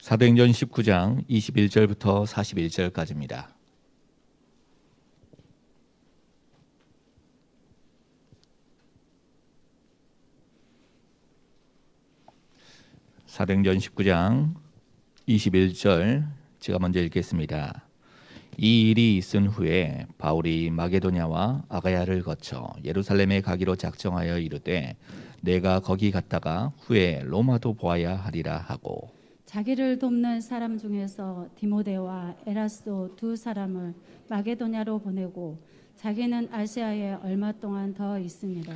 사도행전 19장 21절부터 41절까지입니다. 사도행전 19장 21절 제가 먼저 읽겠습니다. 이 일이 있은 후에 바울이 마게도냐와 아가야를 거쳐 예루살렘에 가기로 작정하여 이르되 내가 거기 갔다가 후에 로마도 보아야 하리라 하고 자기를 돕는 사람 중에서 디모데와 에라스도 두 사람을 마게도냐로 보내고 자기는 아시아에 얼마 동안 더 있으니라.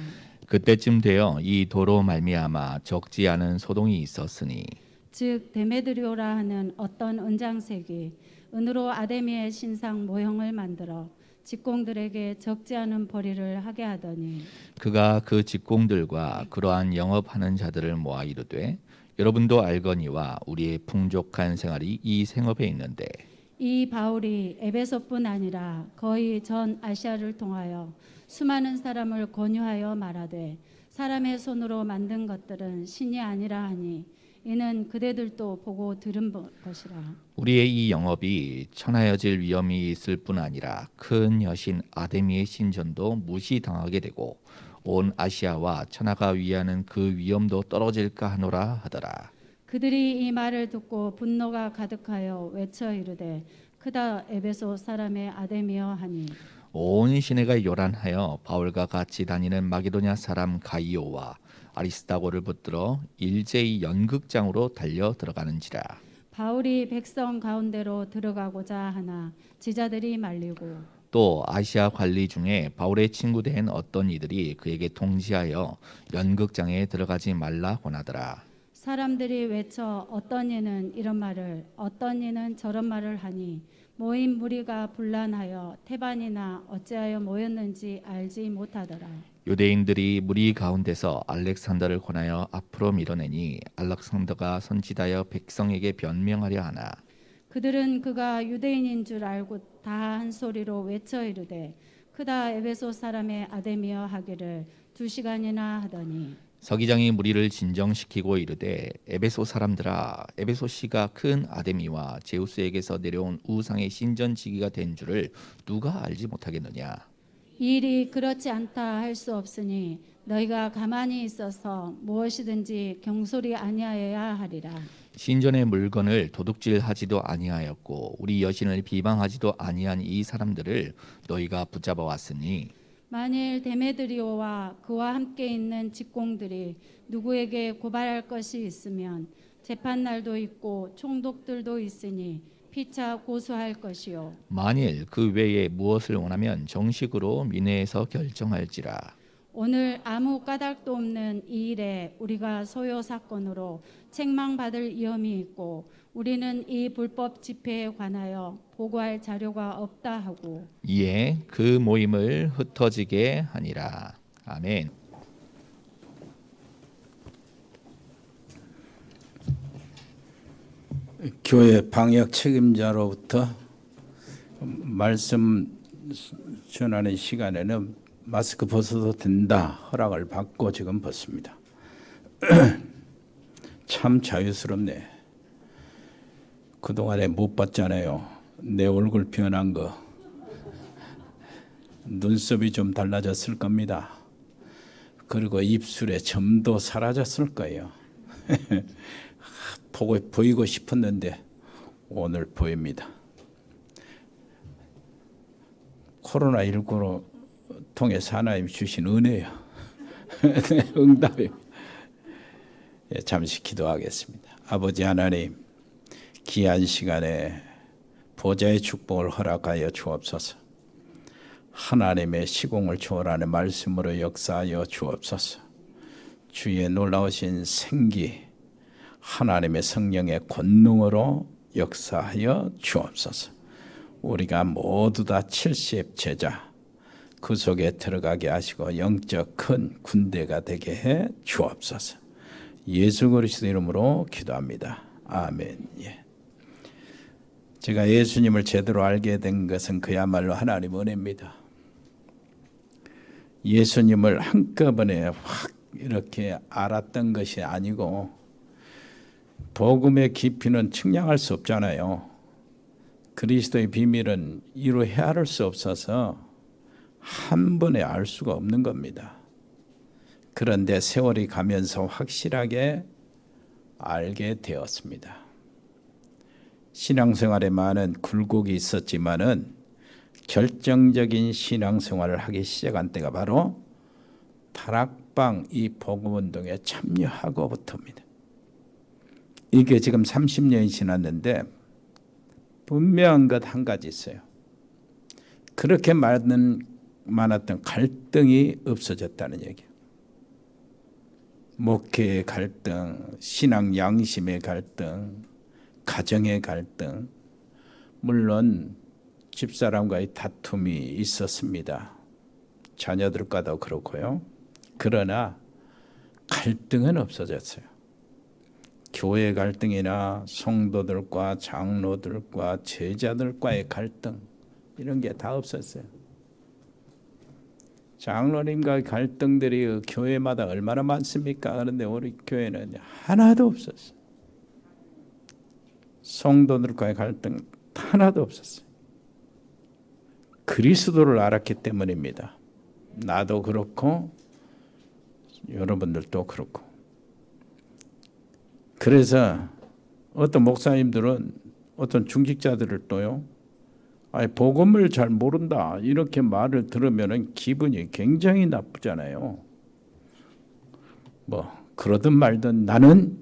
그때쯤 되어 이 도로 말미암아 적지 않은 소동이 있었으니 즉 데메드리오라 하는 어떤 은장색이 은으로 아데미의 신상 모형을 만들어 직공들에게 적지 않은 벌이를 하게 하더니 그가 그 직공들과 그러한 영업하는 자들을 모아 이르되 여러분도 알거니와 우리의 풍족한 생활이 이 생업에 있는데 이 바울이 에베소뿐 아니라 거의 전 아시아를 통하여 수많은 사람을 권유하여 말하되 사람의 손으로 만든 것들은 신이 아니라 하니 이는 그대들도 보고 들은 것이라. 우리의 이 영업이 천하여질 위험이 있을 뿐 아니라 큰 여신 아데미의 신전도 무시당하게 되고 온 아시아와 천하가 위하는 그 위험도 떨어질까 하노라 하더라. 그들이 이 말을 듣고 분노가 가득하여 외쳐 이르되 크다 에베소 사람의 아데미여 하니 온 시내가 요란하여 바울과 같이 다니는 마게도냐 사람 가이오와 아리스다고를 붙들어 일제히 연극장으로 달려 들어가는지라. 바울이 백성 가운데로 들어가고자 하나 지자들이 말리고 또 아시아 관리 중에 바울의 친구 된 어떤 이들이 그에게 통지하여 연극장에 들어가지 말라 권하더라. 사람들이 외쳐 어떤 이는 이런 말을 어떤 이는 저런 말을 하니 모인 무리가 분란하여 태반이나 어찌하여 모였는지 알지 못하더라. 유대인들이 무리 가운데서 알렉산더를 권하여 앞으로 밀어내니 알렉산더가 선지하여 백성에게 변명하려 하나 그들은 그가 유대인인 줄 알고 다 한 소리로 외쳐 이르되 크다 에베소 사람의 아데미여 하기를 2시간이나 하더니 서기장이 무리를 진정시키고 이르되 에베소 사람들아 에베소시가 큰 아데미와 제우스에게서 내려온 우상의 신전지기가 된 줄을 누가 알지 못하겠느냐. 이 일이 그렇지 않다 할 수 없으니 너희가 가만히 있어서 무엇이든지 경솔이 아니하여야 하리라. 신전의 물건을 도둑질하지도 아니하였고 우리 여신을 비방하지도 아니한 이 사람들을 너희가 붙잡아 왔으니 만일 데메드리오와 그와 함께 있는 직공들이 누구에게 고발할 것이 있으면 재판날도 있고 총독들도 있으니 피차 고소할 것이요 만일 그 외에 무엇을 원하면 정식으로 민회에서 결정할지라. 오늘 아무 까닭도 없는 이 일에 우리가 소요 사건으로 책망받을 위험이 있고 우리는 이 불법 집회에 관하여 보고할 자료가 없다 하고 이에 그 모임을 흩어지게 하니라. 아멘. 교회 방역 책임자로부터 말씀 전하는 시간에는 마스크 벗어도 된다 허락을 받고 지금 벗습니다. 참 자유스럽네. 그동안에 못 봤잖아요. 내 얼굴 변한 거. 눈썹이 좀 달라졌을 겁니다. 그리고 입술에 점도 사라졌을 거예요. 보이고 싶었는데 오늘 보입니다. 코로나19로 통해서 하나님 주신 은혜요. 응답이요. 잠시 기도하겠습니다. 아버지 하나님, 귀한 시간에 보좌의 축복을 허락하여 주옵소서. 하나님의 시공을 초월하는 말씀으로 역사하여 주옵소서. 주의 놀라우신 생기, 하나님의 성령의 권능으로 역사하여 주옵소서. 우리가 모두 다 70 제자 그 속에 들어가게 하시고 영적 큰 군대가 되게 해 주옵소서. 예수 그리스도 이름으로 기도합니다. 아멘. 예. 제가 예수님을 제대로 알게 된 것은 그야말로 하나님 은혜입니다. 예수님을 한꺼번에 확 이렇게 알았던 것이 아니고 복음의 깊이는 측량할 수 없잖아요. 그리스도의 비밀은 이루 헤아릴 수 없어서 한 번에 알 수가 없는 겁니다. 그런데 세월이 가면서 확실하게 알게 되었습니다. 신앙생활에 많은 굴곡이 있었지만은 결정적인 신앙생활을 하기 시작한 때가 바로 다락방 이 복음운동에 참여하고부터입니다. 이게 지금 30년이 지났는데 분명한 것 한 가지 있어요. 그렇게 많았던 갈등이 없어졌다는 얘기예요. 목회의 갈등, 신앙 양심의 갈등, 가정의 갈등, 물론 집사람과의 다툼이 있었습니다. 자녀들과도 그렇고요. 그러나 갈등은 없어졌어요. 교회 갈등이나 성도들과 장로들과 제자들과의 갈등 이런 게 다 없었어요. 장로님과의 갈등들이 교회마다 얼마나 많습니까? 그런데 우리 교회는 하나도 없었어요. 성도들과의 갈등 하나도 없었어요. 그리스도를 알았기 때문입니다. 나도 그렇고 여러분들도 그렇고. 그래서 어떤 목사님들은 어떤 중직자들을 또요, 복음을 잘 모른다 이렇게 말을 들으면 기분이 굉장히 나쁘잖아요. 뭐 그러든 말든 나는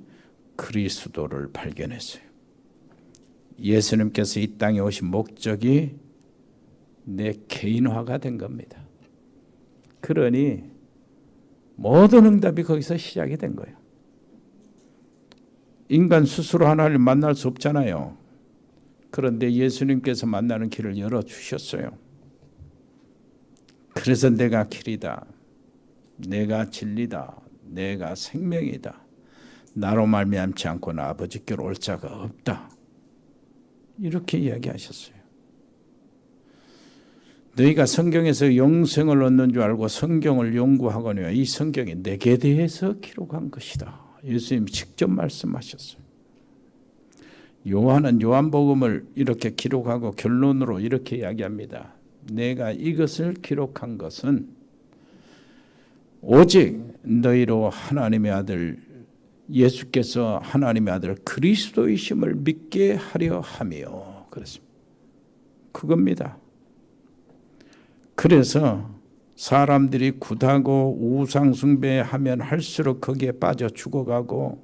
그리스도를 발견했어요. 예수님께서 이 땅에 오신 목적이 내 개인화가 된 겁니다. 그러니 모든 응답이 거기서 시작이 된 거예요. 인간 스스로 하나님을 만날 수 없잖아요. 그런데 예수님께서 만나는 길을 열어주셨어요. 그래서 내가 길이다, 내가 진리다, 내가 생명이다, 나로 말미암지 않고는 아버지께로 올 자가 없다, 이렇게 이야기하셨어요. 너희가 성경에서 영생을 얻는 줄 알고 성경을 연구하거니와 이 성경이 내게 대해서 기록한 것이다, 예수님이 직접 말씀하셨어요. 요한은 요한복음을 이렇게 기록하고 결론으로 이렇게 이야기합니다. 내가 이것을 기록한 것은 오직 너희로 하나님의 아들 예수께서 하나님의 아들 그리스도이심을 믿게 하려 함이요. 그렇습니다. 그겁니다. 그래서 사람들이 굿하고 우상숭배하면 할수록 거기에 빠져 죽어가고,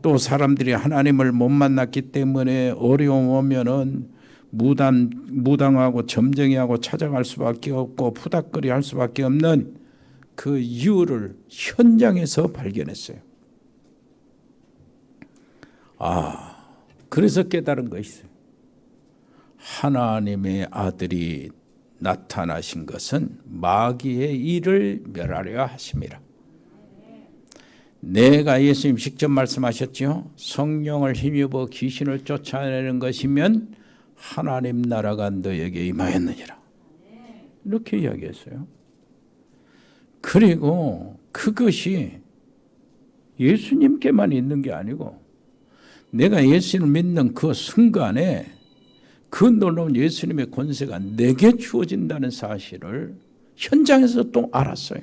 또 사람들이 하나님을 못 만났기 때문에 어려움 오면은 무당하고 점쟁이하고 찾아갈 수밖에 없고 푸닥거리 할 수밖에 없는 그 이유를 현장에서 발견했어요. 그래서 깨달은 거 있어요. 하나님의 아들이 나타나신 것은 마귀의 일을 멸하려 하심이라. 내가 예수님 직접 말씀하셨죠. 성령을 힘입어 귀신을 쫓아내는 것이면 하나님 나라가 너에게 임하였느니라. 이렇게 이야기했어요. 그리고 그것이 예수님께만 있는 게 아니고 내가 예수님을 믿는 그 순간에 그 놀라운 예수님의 권세가 내게 주어진다는 사실을 현장에서 또 알았어요.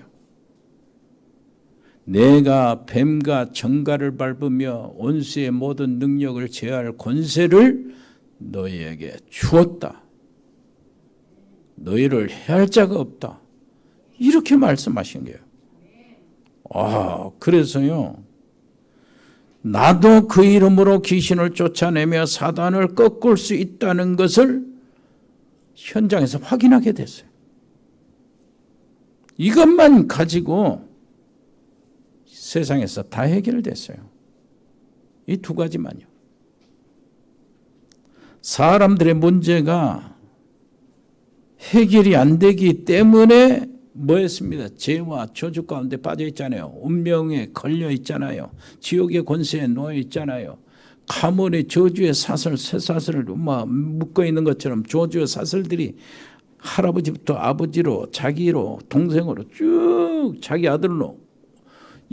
내가 뱀과 정갈을 밟으며 원수의 모든 능력을 제어할 권세를 너희에게 주었다. 너희를 해할 자가 없다. 이렇게 말씀하신 거예요. 그래서요, 나도 그 이름으로 귀신을 쫓아내며 사단을 꺾을 수 있다는 것을 현장에서 확인하게 됐어요. 이것만 가지고 세상에서 다 해결됐어요. 이 두 가지만요. 사람들의 문제가 해결이 안 되기 때문에 뭐였습니다? 죄와 저주 가운데 빠져 있잖아요. 운명에 걸려 있잖아요. 지옥의 권세에 놓여 있잖아요. 가문의 저주의 사슬, 쇠사슬을 묶어 있는 것처럼 저주의 사슬들이 할아버지부터 아버지로, 자기로, 동생으로 쭉 자기 아들로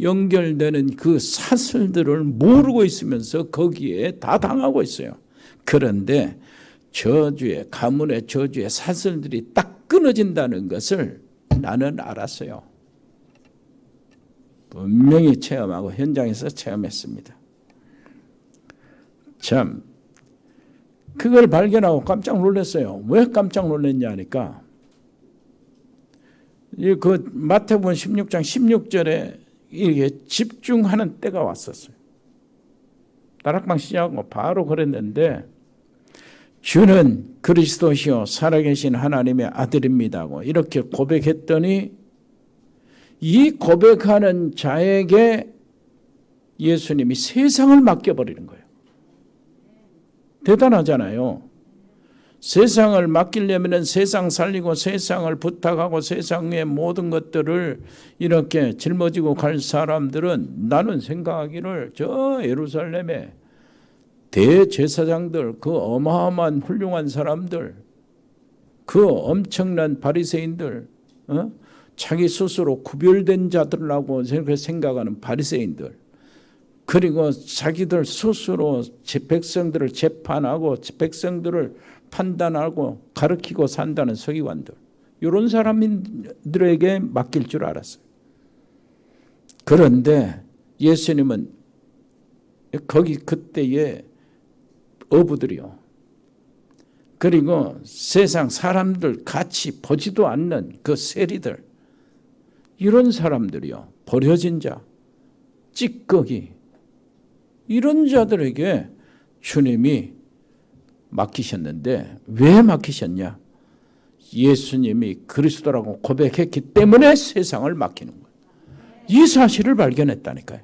연결되는 그 사슬들을 모르고 있으면서 거기에 다 당하고 있어요. 그런데 저주의, 가문의 저주의 사슬들이 딱 끊어진다는 것을 나는 알았어요. 분명히 체험하고 현장에서 체험했습니다. 참 그걸 발견하고 깜짝 놀랐어요. 왜 깜짝 놀랐냐 하니까 그 마태복음 16장 16절에 이게 집중하는 때가 왔었어요. 다락방 시작하고 바로 그랬는데 주는 그리스도시요 살아계신 하나님의 아들입니다고 이렇게 고백했더니 이 고백하는 자에게 예수님이 세상을 맡겨버리는 거예요. 대단하잖아요. 세상을 맡기려면 세상 살리고 세상을 부탁하고 세상의 모든 것들을 이렇게 짊어지고 갈 사람들은 나는 생각하기를 저 예루살렘에 대제사장들, 그 어마어마한 훌륭한 사람들, 그 엄청난 바리새인들, 자기 스스로 구별된 자들라고 생각하는 바리새인들, 그리고 자기들 스스로 백성들을 재판하고 백성들을 판단하고 가르치고 산다는 서기관들, 이런 사람들에게 맡길 줄 알았어요. 그런데 예수님은 거기 그때의 어부들이요, 그리고 세상 사람들 같이 보지도 않는 그 세리들, 이런 사람들이요, 버려진 자, 찌꺼기, 이런 자들에게 주님이 맡기셨는데 왜 맡기셨냐? 예수님이 그리스도라고 고백했기 때문에 세상을 맡기는 거예요. 이 사실을 발견했다니까요.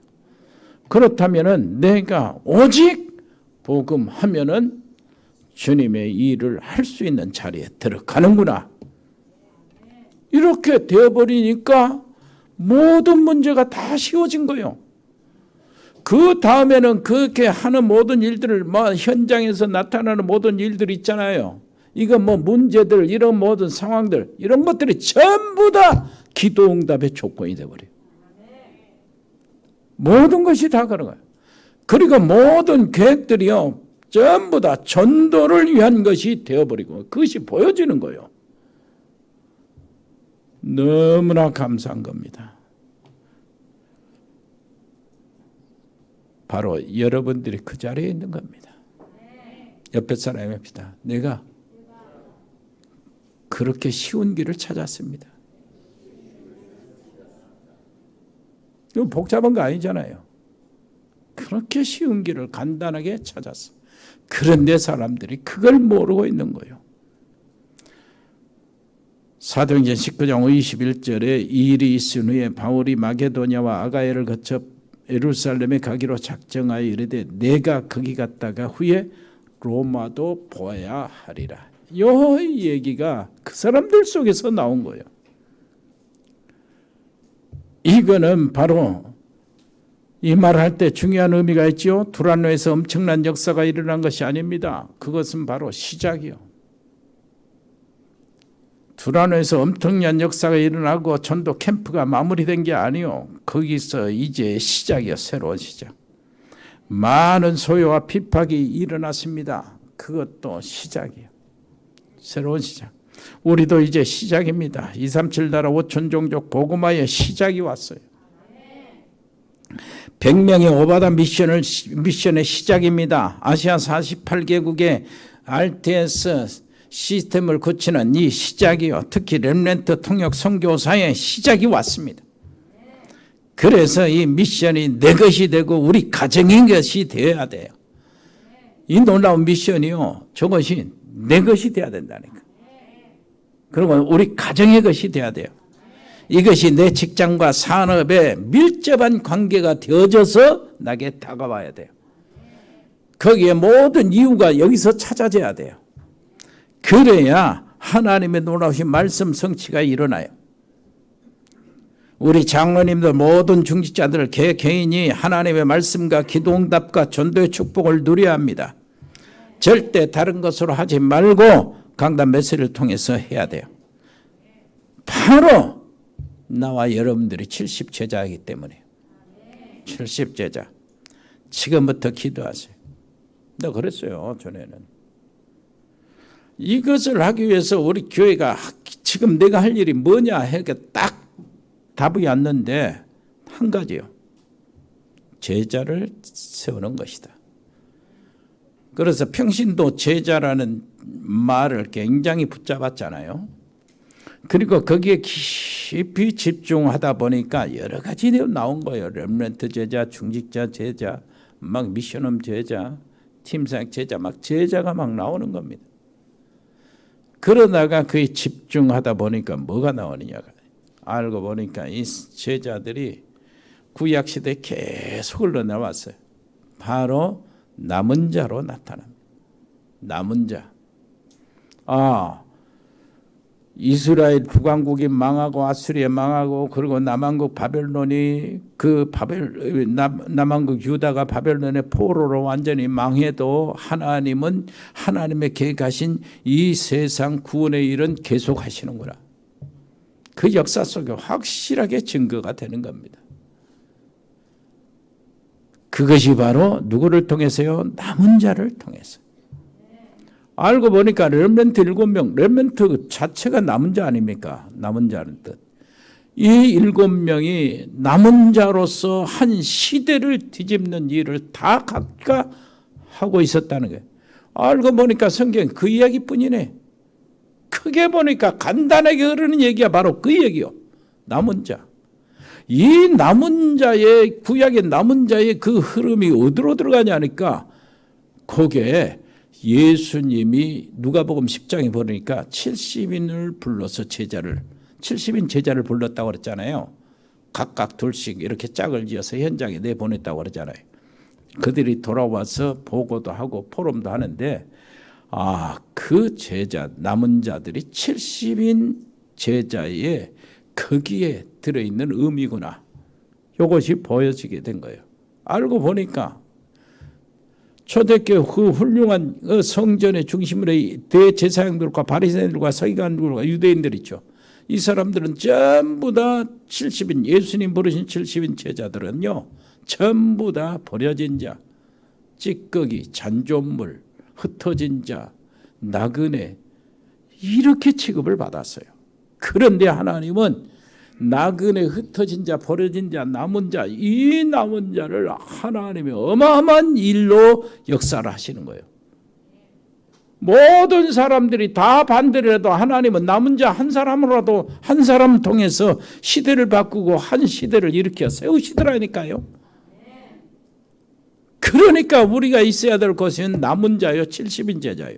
그렇다면은 내가 오직 복음하면은 주님의 일을 할 수 있는 자리에 들어가는구나. 이렇게 되어버리니까 모든 문제가 다 쉬워진 거예요. 그 다음에는 그렇게 하는 모든 일들을 현장에서 나타나는 모든 일들 있잖아요. 이거 문제들, 이런 모든 상황들, 이런 것들이 전부 다 기도 응답의 조건이 되어버려요. 모든 것이 다 그런 거예요. 그리고 모든 계획들이요, 전부 다 전도를 위한 것이 되어버리고 그것이 보여지는 거예요. 너무나 감사한 겁니다. 바로 여러분들이 그 자리에 있는 겁니다. 옆에 사람입니다. 내가 그렇게 쉬운 길을 찾았습니다. 이거 복잡한 거 아니잖아요. 그렇게 쉬운 길을 간단하게 찾았어. 그런데 사람들이 그걸 모르고 있는 거예요. 사도행전 19장 21절에 이 일이 있은 후에 바울이 마게도냐와 아가야를 거쳐 예루살렘에 가기로 작정하여 이르되 내가 거기 갔다가 후에 로마도 보아야 하리라. 이 얘기가 그 사람들 속에서 나온 거예요. 이거는 바로 이 말할 때 중요한 의미가 있죠. 두란노에서 엄청난 역사가 일어난 것이 아닙니다. 그것은 바로 시작이요. 두란노에서 엄청난 역사가 일어나고 전도 캠프가 마무리된 게 아니요. 거기서 이제 시작이요. 새로운 시작. 많은 소요와 핍박이 일어났습니다. 그것도 시작이요. 새로운 시작. 우리도 이제 시작입니다. 237 나라 5천 종족 복음화의 시작이 왔어요. 100명의 오바다 미션의 시작입니다. 아시아 48개국의 RTS 시스템을 거치는 이 시작이요. 특히 렘넌트 통역 선교사의 시작이 왔습니다. 그래서 이 미션이 내 것이 되고 우리 가정인 것이 되어야 돼요. 이 놀라운 미션이요. 저것이 내 것이 되어야 된다니까. 그리고 우리 가정의 것이 되어야 돼요. 이것이 내 직장과 산업에 밀접한 관계가 되어져서 나에게 다가와야 돼요. 거기에 모든 이유가 여기서 찾아져야 돼요. 그래야 하나님의 놀라우신 말씀 성취가 일어나요. 우리 장로님들 모든 중직자들 개개인이 하나님의 말씀과 기도응답과 전도의 축복을 누려야 합니다. 절대 다른 것으로 하지 말고 강단 메시지를 통해서 해야 돼요. 바로 나와 여러분들이 70제자이기 때문에 70제자. 지금부터 기도하세요. 나 그랬어요, 전에는. 이것을 하기 위해서 우리 교회가 지금 내가 할 일이 뭐냐 해서 딱 답이 왔는데 한 가지요. 제자를 세우는 것이다. 그래서 평신도 제자라는 말을 굉장히 붙잡았잖아요. 그리고 거기에 깊이 집중하다 보니까 여러 가지 나온 거예요. 렘넌트 제자, 중직자 제자, 막 미션홈 제자, 팀사역 제자, 막 제자가 막 나오는 겁니다. 그러다가 그에 집중하다 보니까 뭐가 나오느냐가 알고 보니까 이 제자들이 구약 시대에 계속 흘러나왔어요. 바로 남은 자로 나타납니다. 남은 자. 이스라엘 북왕국이 망하고 아수리에 망하고 그리고 남왕국 바벨론이 남왕국 유다가 바벨론의 포로로 완전히 망해도 하나님은 하나님의 계획하신 이 세상 구원의 일은 계속하시는구나. 그 역사 속에 확실하게 증거가 되는 겁니다. 그것이 바로 누구를 통해서요? 남은 자를 통해서. 알고 보니까 렘넌트 7명, 렘넌트 자체가 남은 자 아닙니까? 남은 자는 뜻. 이 7명이 남은 자로서 한 시대를 뒤집는 일을 다 각각 하고 있었다는 거예요. 알고 보니까 성경 그 이야기뿐이네. 크게 보니까 간단하게 흐르는 얘기가 바로 그 얘기요. 남은 자. 이 남은 자의 구약의 남은 자의 그 흐름이 어디로 들어가냐니까 거기에 예수님이 누가복음 10장에 보니까 70인을 불러서 70인 제자를 불렀다고 그랬잖아요. 각각 둘씩 이렇게 짝을 지어서 현장에 내보냈다고 그러잖아요. 그들이 돌아와서 보고도 하고 포럼도 하는데 그 제자 남은 자들이 70인 제자의 거기에 들어있는 의미구나. 이것이 보여지게 된 거예요. 알고 보니까 초대교회 그 훌륭한 성전의 중심으로 대제사장들과 바리새인들과 서기관들과 유대인들 있죠. 이 사람들은 전부 다 70인 예수님 부르신 70인 제자들은요. 전부 다 버려진 자, 찌꺼기, 잔존물, 흩어진 자, 나그네 이렇게 취급을 받았어요. 그런데 하나님은 나그네, 흩어진 자, 버려진 자, 남은 자, 이 남은 자를 하나님이 어마어마한 일로 역사를 하시는 거예요. 모든 사람들이 다 반대를 해도 하나님은 남은 자 한 사람으로라도 한 사람 통해서 시대를 바꾸고 한 시대를 일으켜 세우시더라니까요. 그러니까 우리가 있어야 될 것은 남은 자요, 70인 제자요.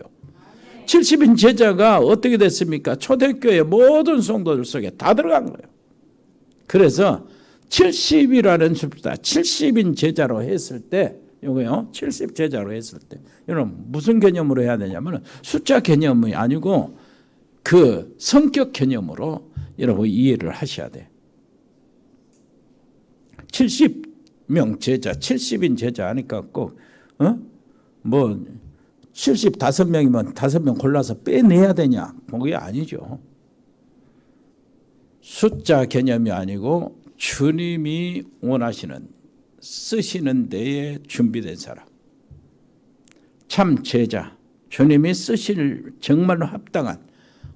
70인 제자가 어떻게 됐습니까? 초대교회 모든 성도들 속에 다 들어간 거예요. 그래서 70이라는 숫자, 70인 제자로 했을 때, 이거요, 70 제자로 했을 때, 여러분 무슨 개념으로 해야 되냐면 숫자 개념이 아니고 그 성격 개념으로 여러분 이해를 하셔야 돼. 70명 제자, 70인 제자 하니까 꼭, 75명이면 5명 골라서 빼내야 되냐? 그게 아니죠. 숫자 개념이 아니고 주님이 원하시는 쓰시는 데에 준비된 사람. 참 제자. 주님이 쓰실 정말로 합당한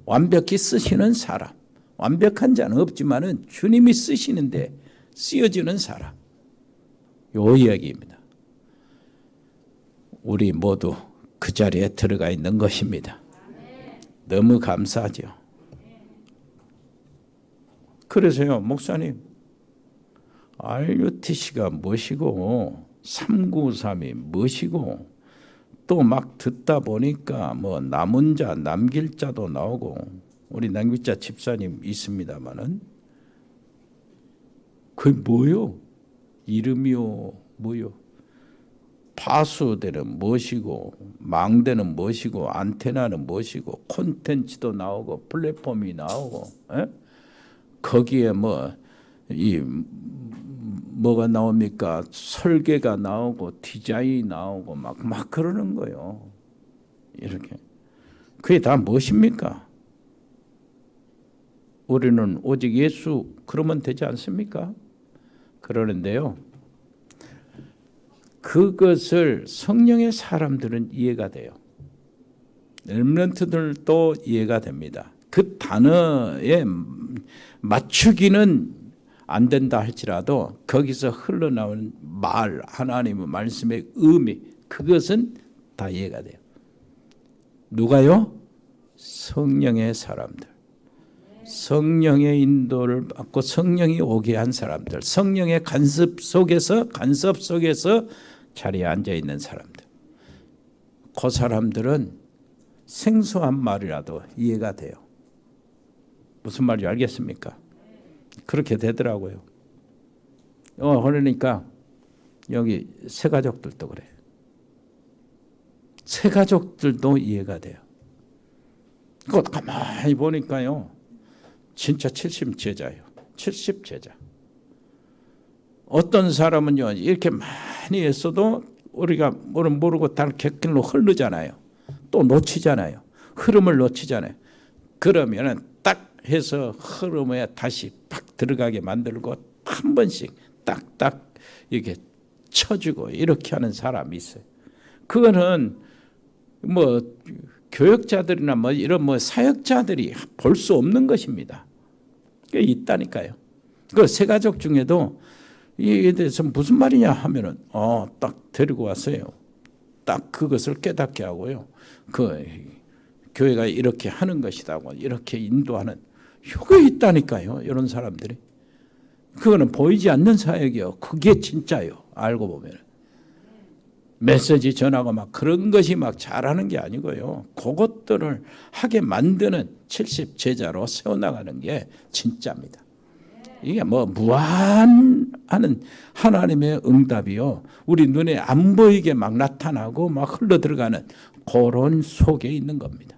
완벽히 쓰시는 사람. 완벽한 자는 없지만은 주님이 쓰시는데 쓰여지는 사람. 요 이야기입니다. 우리 모두 그 자리에 들어가 있는 것입니다. 너무 감사하죠. 그래서요, 목사님, RUTC가 무엇이고 393이 무엇이고 또 막 듣다 보니까 뭐 남은 자, 남길 자도 나오고 우리 남길자 집사님 있습니다마는 그게 뭐요? 이름이요, 뭐요? 파수대는 무엇이고 망대는 무엇이고 안테나는 무엇이고 콘텐츠도 나오고 플랫폼이 나오고 거기에 뭐가 나옵니까? 설계가 나오고 디자인이 나오고 막 그러는 거예요. 이렇게. 그게 다 무엇입니까? 우리는 오직 예수 그러면 되지 않습니까? 그러는데요. 그것을 성령의 사람들은 이해가 돼요. 렘넌트들도 이해가 됩니다. 그 단어에 맞추기는 안 된다 할지라도 거기서 흘러나오는 말, 하나님의 말씀의 의미, 그것은 다 이해가 돼요. 누가요? 성령의 사람들. 성령의 인도를 받고 성령이 오게 한 사람들, 성령의 간섭 속에서 자리에 앉아 있는 사람들. 그 사람들은 생소한 말이라도 이해가 돼요. 무슨 말인지 알겠습니까? 그렇게 되더라고요. 그러니까 여기 새가족들도 그래. 새가족들도 이해가 돼요. 그거 가만히 보니까요. 진짜 70제자예요. 70제자. 어떤 사람은요. 이렇게 많이 했어도 우리가 모르고 다른 객길로 흐르잖아요. 또 놓치잖아요. 흐름을 놓치잖아요. 그러면 딱 해서 흐름에 다시 팍 들어가게 만들고 한 번씩 딱딱 이렇게 쳐주고 이렇게 하는 사람이 있어요. 그거는 뭐 교역자들이나 뭐 이런 뭐 사역자들이 볼 수 없는 것입니다. 그게 있다니까요. 그 새가족 중에도 이에 대해서 무슨 말이냐 하면은 딱 데리고 왔어요. 딱 그것을 깨닫게 하고요. 그 교회가 이렇게 하는 것이다고 이렇게 인도하는 효가 있다니까요. 이런 사람들이. 그거는 보이지 않는 사역이요. 그게 진짜요. 알고 보면. 메시지 전하고 막 그런 것이 막 잘하는 게 아니고요. 그것들을 하게 만드는 70제자로 세워나가는 게 진짜입니다. 이게 뭐 무한하는 하나님의 응답이요. 우리 눈에 안 보이게 막 나타나고 막 흘러들어가는 그런 속에 있는 겁니다.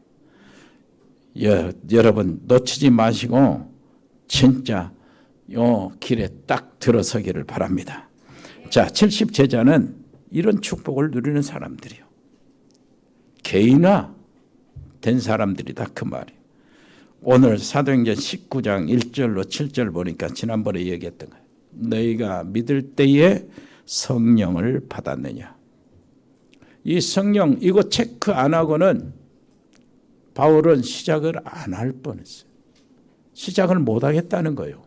여러분 놓치지 마시고 진짜 요 길에 딱 들어서기를 바랍니다. 자, 70제자는 이런 축복을 누리는 사람들이요. 개인화 된 사람들이다 그 말이에요. 오늘 사도행전 19장 1절로 7절 보니까 지난번에 얘기했던 거예요. 너희가 믿을 때에 성령을 받았느냐. 이 성령 이거 체크 안 하고는 바울은 시작을 안 할 뻔했어요. 시작을 못 하겠다는 거예요.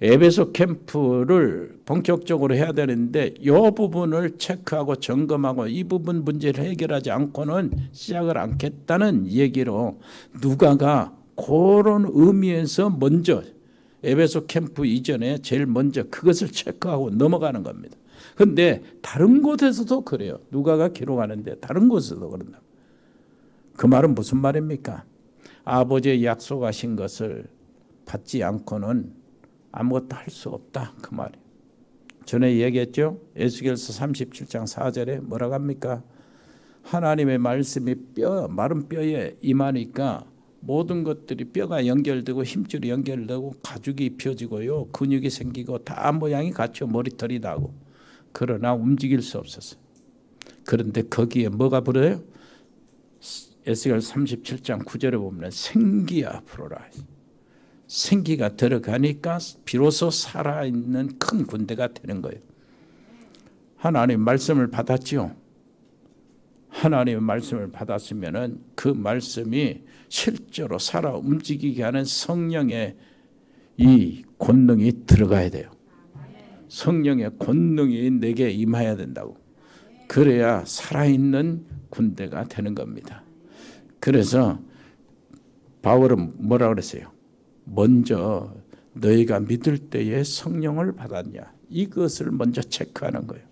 에베소 캠프를 본격적으로 해야 되는데 이 부분을 체크하고 점검하고 이 부분 문제를 해결하지 않고는 시작을 않겠다는 얘기로 누가가 그런 의미에서 먼저 에베소 캠프 이전에 제일 먼저 그것을 체크하고 넘어가는 겁니다. 그런데 다른 곳에서도 그래요. 누가가 기록하는데 다른 곳에서도 그런다. 그 말은 무슨 말입니까? 아버지의 약속하신 것을 받지 않고는 아무것도 할 수 없다 그 말이에요. 전에 얘기했죠. 에스겔서 37장 4절에 뭐라고 합니까? 하나님의 말씀이 마른 뼈에 임하니까 모든 것들이 뼈가 연결되고 힘줄이 연결되고 가죽이 입혀지고요. 근육이 생기고 다 모양이 갖춰 머리털이 나고 그러나 움직일 수 없었어요. 그런데 거기에 뭐가 불어요? 에스겔 37장 9절에 보면 생기야 불어라. 생기가 들어가니까 비로소 살아있는 큰 군대가 되는 거예요. 하나님 말씀을 받았지요. 하나님의 말씀을 받았으면은 그 말씀이 실제로 살아 움직이게 하는 성령의 이 권능이 들어가야 돼요. 성령의 권능이 내게 임해야 된다고. 그래야 살아있는 군대가 되는 겁니다. 그래서 바울은 뭐라 그랬어요? 먼저 너희가 믿을 때에 성령을 받았냐. 이것을 먼저 체크하는 거예요.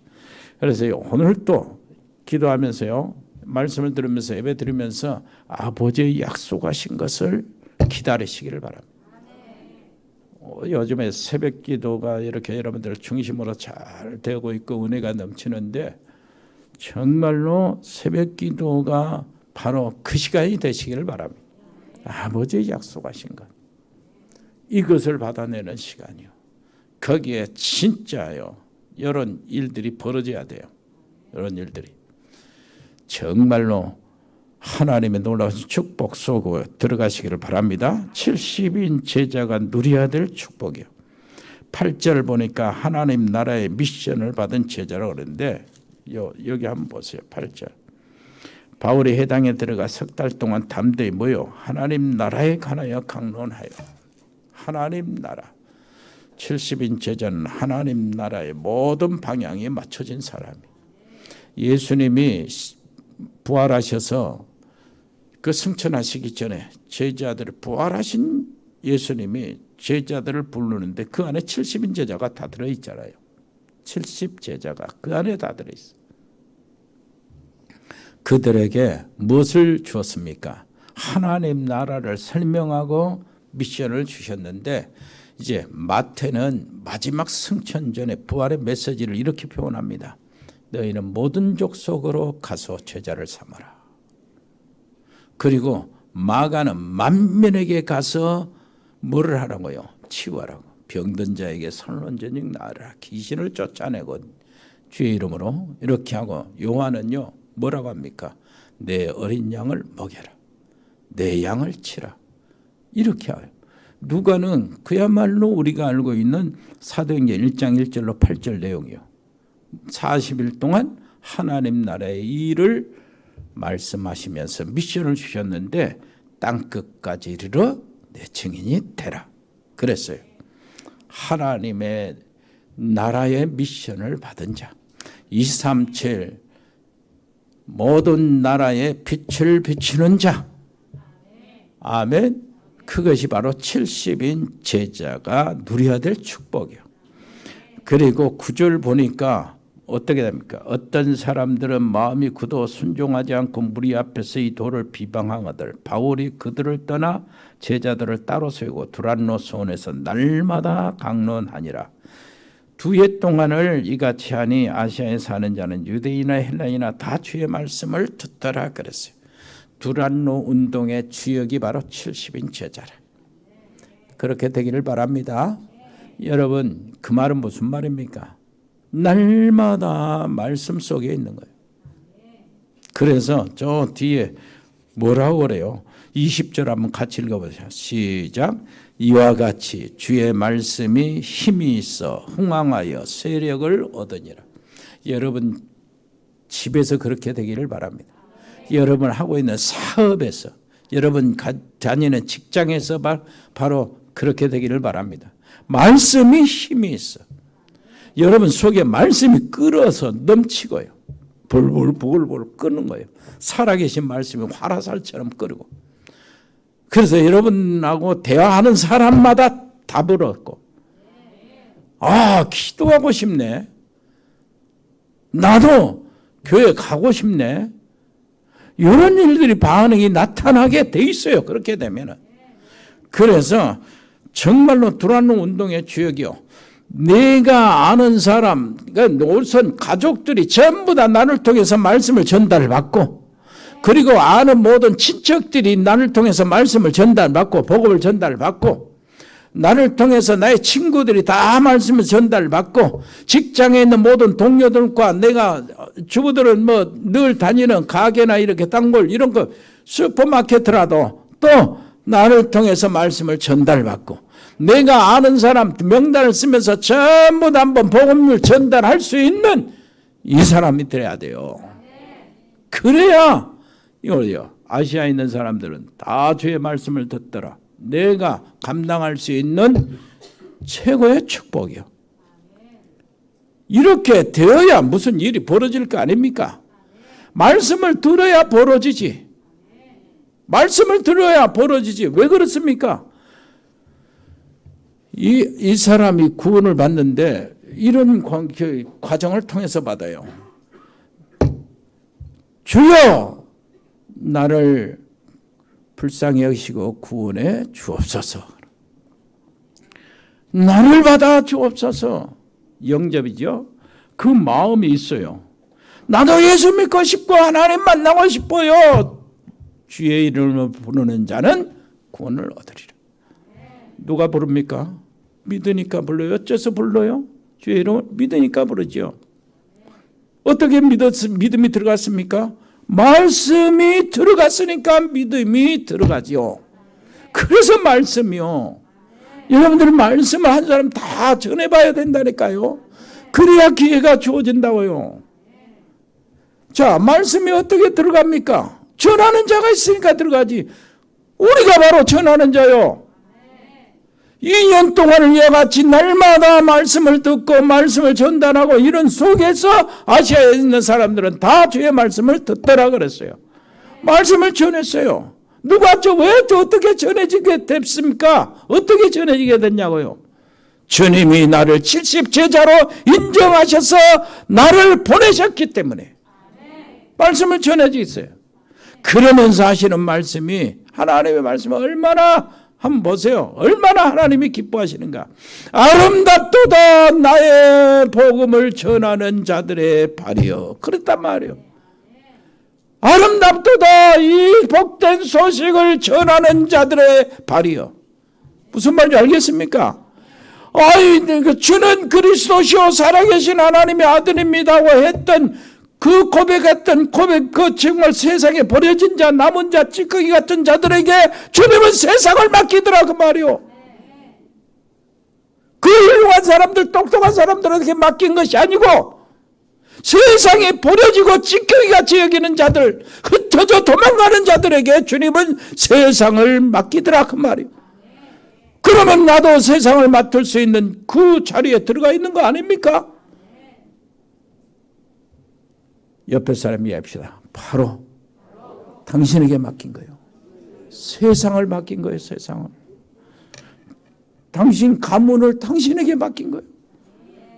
그래서 오늘 또 기도하면서요. 말씀을 들으면서 예배 드리면서 아버지의 약속하신 것을 기다리시기를 바랍니다. 요즘에 새벽 기도가 이렇게 여러분들 중심으로 잘 되고 있고 은혜가 넘치는데 정말로 새벽 기도가 바로 그 시간이 되시기를 바랍니다. 아버지의 약속하신 것. 이것을 받아내는 시간이요. 거기에 진짜요. 이런 일들이 벌어져야 돼요. 이런 일들이. 정말로 하나님의 놀라운 축복 속으로 들어가시기를 바랍니다. 70인 제자가 누려야 될 축복이요. 8절 보니까 하나님 나라의 미션을 받은 제자라고 그러는데 여기 한번 보세요. 8절. 바울이 해당에 들어가 석 달 동안 담대히 모여 하나님 나라에 관하여 강론하여. 하나님 나라. 70인 제자는 하나님 나라의 모든 방향이 맞춰진 사람이. 예수님이 부활하셔서 그 승천하시기 전에 제자들을 부활하신 예수님이 제자들을 부르는데 그 안에 70인 제자가 다 들어있잖아요. 70 제자가 그 안에 다 들어있어. 그들에게 무엇을 주었습니까? 하나님 나라를 설명하고 미션을 주셨는데 이제 마태는 마지막 승천 전에 부활의 메시지를 이렇게 표현합니다. 너희는 모든 족속으로 가서 제자를 삼아라. 그리고 마가는 만민에게 가서 뭐를 하라고요? 치유하라고. 병든 자에게 선론전직 나으라. 귀신을 쫓아내고 주의 이름으로 이렇게 하고, 요한은요 뭐라고 합니까? 내 어린 양을 먹여라. 내 양을 치라. 이렇게 해요. 누가는 그야말로 우리가 알고 있는 사도행전 1장 1절로 8절 내용이요. 40일 동안 하나님 나라의 일을 말씀하시면서 미션을 주셨는데 땅끝까지 이르러 내 증인이 되라 그랬어요. 하나님의 나라의 미션을 받은 자, 237 모든 나라에 빛을 비추는 자. 아멘. 그것이 바로 70인 제자가 누려야 될 축복이요. 그리고 9절 보니까 어떻게 됩니까? 어떤 사람들은 마음이 굳어 순종하지 않고 무리 앞에서 이 도를 비방하거들 바울이 그들을 떠나 제자들을 따로 세우고 두란노 소원에서 날마다 강론하니라. 2해 동안을 이같이 하니 아시아에 사는 자는 유대인이나 헬라인이나 다 주의 말씀을 듣더라 그랬어요. 두란노 운동의 주역이 바로 70인 제자라. 그렇게 되기를 바랍니다. 여러분, 그 말은 무슨 말입니까? 날마다 말씀 속에 있는 거예요. 그래서 저 뒤에 뭐라고 그래요? 20절 한번 같이 읽어보세요. 시작. 이와 같이 주의 말씀이 힘이 있어 흥왕하여 세력을 얻으니라. 여러분 집에서 그렇게 되기를 바랍니다. 여러분 하고 있는 사업에서, 여러분 다니는 직장에서 바로 그렇게 되기를 바랍니다. 말씀이 힘이 있어. 여러분 속에 말씀이 끓어서 넘치고요. 볼볼 끓는 거예요. 살아계신 말씀이 화라살처럼 끓고. 그래서 여러분하고 대화하는 사람마다 답을 얻고, 아, 기도하고 싶네. 나도 교회 가고 싶네. 이런 일들이 반응이 나타나게 돼 있어요. 그렇게 되면은. 그래서 정말로 두란노 운동의 주역이요. 내가 아는 사람, 그러니까 우선 가족들이 전부 다 나를 통해서 말씀을 전달받고, 그리고 아는 모든 친척들이 나를 통해서 말씀을 전달받고 복음을 전달받고, 나를 통해서 나의 친구들이 다 말씀을 전달받고, 직장에 있는 모든 동료들과 내가 주부들은 뭐 늘 다니는 가게나 이렇게 단골 이런 거 슈퍼마켓이라도 또 나를 통해서 말씀을 전달받고, 내가 아는 사람 명단을 쓰면서 전부 다 한번 복음을 전달할 수 있는 이 사람이 되어야 돼요. 그래야 이거요. 아시아에 있는 사람들은 다 주의 말씀을 듣더라. 내가 감당할 수 있는 최고의 축복이요. 이렇게 되어야 무슨 일이 벌어질 거 아닙니까? 말씀을 들어야 벌어지지. 말씀을 들어야 벌어지지. 왜 그렇습니까? 이 사람이 구원을 받는데 이런 과정을 통해서 받아요. 주여 나를 불쌍히 여기시고 구원해 주옵소서. 나를 받아 주옵소서. 영접이죠. 그 마음이 있어요. 나도 예수 믿고 싶고 하나님 만나고 싶어요. 주의 이름을 부르는 자는 구원을 얻으리라. 누가 부릅니까? 믿으니까 불러요. 어째서 불러요? 주의 이름을 믿으니까 부르죠. 어떻게 믿음이 들어갔습니까? 말씀이 들어갔으니까 믿음이 들어가지요. 그래서 말씀이요. 여러분들 말씀을 한 사람 다 전해봐야 된다니까요. 그래야 기회가 주어진다고요. 자, 말씀이 어떻게 들어갑니까? 전하는 자가 있으니까 들어가지. 우리가 바로 전하는 자요. 2년 동안을 이어같이 날마다 말씀을 듣고 말씀을 전달하고 이런 속에서 아시아에 있는 사람들은 다 주의 말씀을 듣더라 그랬어요. 말씀을 전했어요. 누가 왜 어떻게 전해지게 됐습니까? 어떻게 전해지게 됐냐고요. 주님이 나를 70제자로 인정하셔서 나를 보내셨기 때문에 말씀을 전해지겠어요. 그러면서 하시는 말씀이, 하나님의 말씀이 얼마나, 한번 보세요. 얼마나 하나님이 기뻐하시는가. 아름답도다 나의 복음을 전하는 자들의 발이여. 그랬단 말이에요. 아름답도다 이 복된 소식을 전하는 자들의 발이여. 무슨 말인지 알겠습니까? 주는 그리스도시요 살아계신 하나님의 아들입니다고 했던 그 고백했던 고백, 그 정말 세상에 버려진 자, 남은 자, 찌꺼기 같은 자들에게 주님은 세상을 맡기더라 그 말이요. 그 훌륭한 사람들, 똑똑한 사람들에게 맡긴 것이 아니고 세상에 버려지고 찌꺼기같이 여기는 자들, 흩어져 도망가는 자들에게 주님은 세상을 맡기더라 그 말이요. 그러면 나도 세상을 맡을 수 있는 그 자리에 들어가 있는 거 아닙니까? 옆에 사람 이해합시다. 바로 당신에게 맡긴 거예요. 세상을 맡긴 거예요. 세상을. 당신 가문을 당신에게 맡긴 거예요.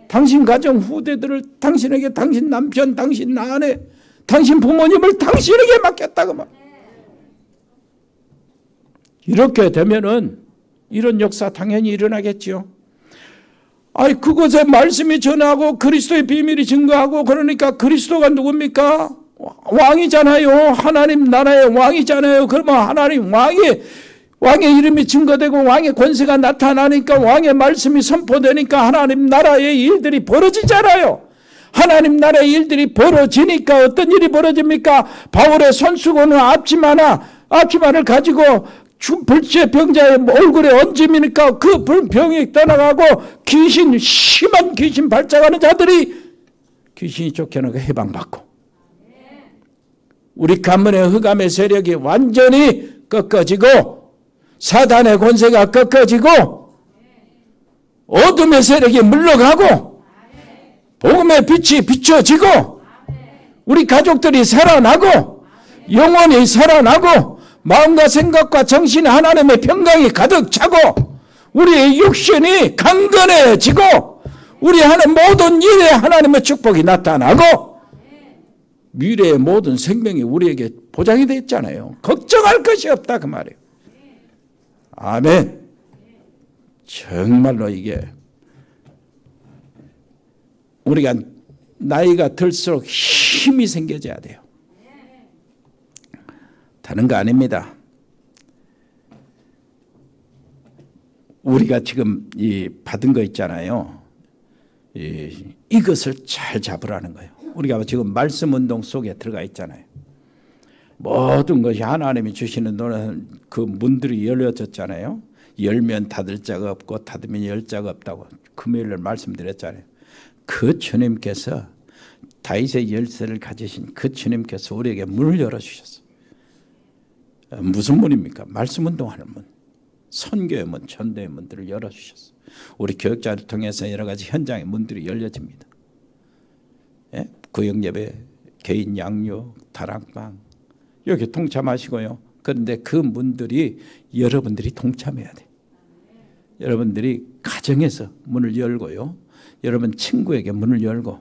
당신 가정 후대들을 당신에게, 당신 남편, 당신 아내, 당신 부모님을 당신에게 맡겼다고 말. 이렇게 되면은 이런 역사 당연히 일어나겠죠. 그곳에 말씀이 전하고 그리스도의 비밀이 증거하고, 그러니까 그리스도가 누굽니까? 왕이잖아요. 하나님 나라의 왕이잖아요. 그러면 하나님 왕의 이름이 증거되고 왕의 권세가 나타나니까, 왕의 말씀이 선포되니까 하나님 나라의 일들이 벌어지잖아요. 하나님 나라의 일들이 벌어지니까 어떤 일이 벌어집니까? 바울의 손수건은 앞치마를 가지고 불치의 병자의 얼굴에 얹으니까 그 병이 떠나가고 심한 귀신 발작하는 자들이 귀신이 쫓겨나고 해방받고, 우리 가문의 흑암의 세력이 완전히 꺾어지고, 사단의 권세가 꺾어지고, 어둠의 세력이 물러가고, 복음의 빛이 비춰지고, 우리 가족들이 살아나고, 영혼이 살아나고, 마음과 생각과 정신이 하나님의 평강이 가득 차고, 우리의 육신이 강건해지고, 우리 하는 모든 일에 하나님의 축복이 나타나고, 미래의 모든 생명이 우리에게 보장이 되어 있잖아요. 걱정할 것이 없다 그 말이에요. 아멘. 정말로 이게 우리가 나이가 들수록 힘이 생겨져야 돼요. 다른 거 아닙니다. 우리가 지금 받은 거 있잖아요. 이것을 잘 잡으라는 거예요. 우리가 지금 말씀 운동 속에 들어가 있잖아요. 모든 것이 하나님이 주시는 그 문들이 열려졌잖아요. 열면 닫을 자가 없고 닫으면 열 자가 없다고 금요일날 말씀드렸잖아요. 그 주님께서, 다윗의 열쇠를 가지신 그 주님께서 우리에게 문을 열어주셨어요. 무슨 문입니까? 말씀 운동하는 문, 선교의 문, 전도의 문들을 열어주셨어요. 우리 교육자를 통해서 여러 가지 현장의 문들이 열려집니다. 예? 구역예배, 개인 양육, 다락방, 여기 동참하시고요. 그런데 그 문들이 여러분들이 동참해야 돼요. 여러분들이 가정에서 문을 열고요. 여러분 친구에게 문을 열고,